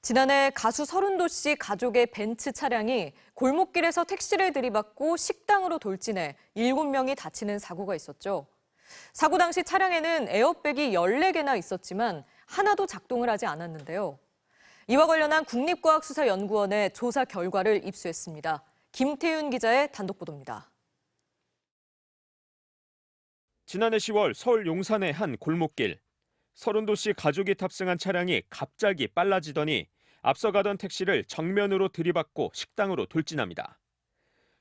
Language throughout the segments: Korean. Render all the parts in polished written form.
지난해 가수 서른도 씨 가족의 벤츠 차량이 골목길에서 택시를 들이받고 식당으로 돌진해 7명이 다치는 사고가 있었죠. 사고 당시 차량에는 에어백이 14개나 있었지만 하나도 작동을 하지 않았는데요. 이와 관련한 국립과학수사연구원의 조사 결과를 입수했습니다. 김태윤 기자의 단독 보도입니다. 지난해 10월 서울 용산의 한 골목길. 서른도 씨 가족이 탑승한 차량이 갑자기 빨라지더니 앞서가던 택시를 정면으로 들이받고 식당으로 돌진합니다.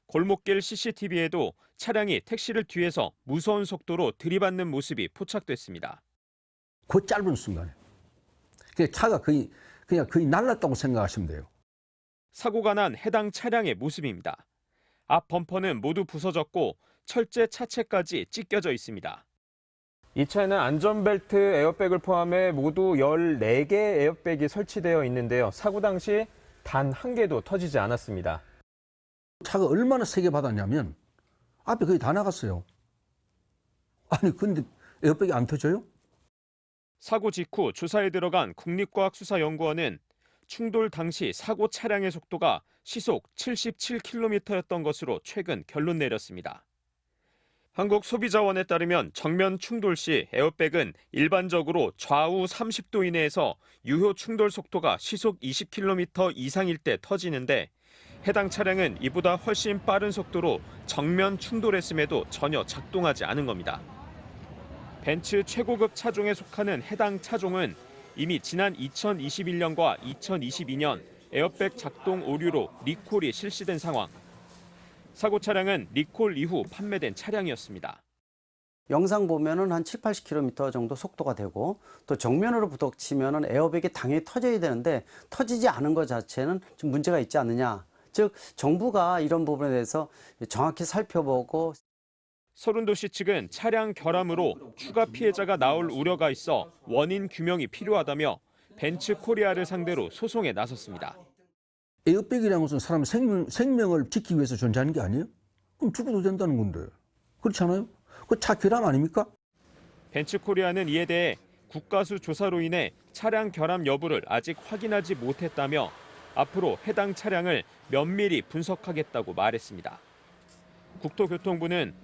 골목길 CCTV에도 차량이 택시를 뒤에서 무서운 속도로 들이받는 모습이 포착됐습니다. 그 짧은 순간에 차가 거의 날랐다고 생각하시면 돼요. 사고가 난 해당 차량의 모습입니다. 앞 범퍼는 모두 부서졌고 철제 차체까지 찢겨져 있습니다. 이 차에는 안전벨트 에어백을 포함해 모두 14개 에어백이 설치되어 있는데요. 사고 당시 단 한 개도 터지지 않았습니다. 차가 얼마나 세게 받았냐면 앞에 거의 다 나갔어요. 아니 근데 에어백이 안 터져요? 사고 직후 조사에 들어간 국립과학수사연구원은 충돌 당시 사고 차량의 속도가 시속 77km였던 것으로 최근 결론 내렸습니다. 한국소비자원에 따르면 정면 충돌 시 에어백은 일반적으로 좌우 30도 이내에서 유효 충돌 속도가 시속 20km 이상일 때 터지는데 해당 차량은 이보다 훨씬 빠른 속도로 정면 충돌했음에도 전혀 작동하지 않은 겁니다. 벤츠 최고급 차종에 속하는 해당 차종은 이미 지난 2021년과 2022년 에어백 작동 오류로 리콜이 실시된 상황. 사고 차량은 리콜 이후 판매된 차량이었습니다. 영상 보면은 한 7, 80km 정도 속도가 되고 또 정면으로 부딪히면은 에어백이 당연히 터져야 되는데 터지지 않은 것 자체는 좀 문제가 있지 않느냐. 즉 정부가 이런 부분에 대해서 정확히 살펴보고. 서른도 씨 측은 차량 결함으로 추가 피해자가 나올 우려가 있어 원인 규명이 필요하다며 벤츠 코리아를 상대로 소송에 나섰습니다. 에어백이라는 것은 사람의 생명을 지키기 위해서 존재하는 게 아니에요? 그럼 죽어도 된다는 건데. 그렇지 않아요? 그 차 결함 아닙니까? 벤츠 코리아는 이에 대해 국가수 조사로 인해 차량 결함 여부를 아직 확인하지 못했다며 앞으로 해당 차량을 면밀히 분석하겠다고 말했습니다. 국토교통부는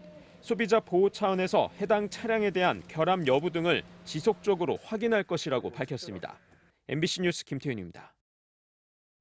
소비자 보호 차원에서 해당 차량에 대한 결함 여부 등을 지속적으로 확인할 것이라고 밝혔습니다. MBC 뉴스 김태윤입니다.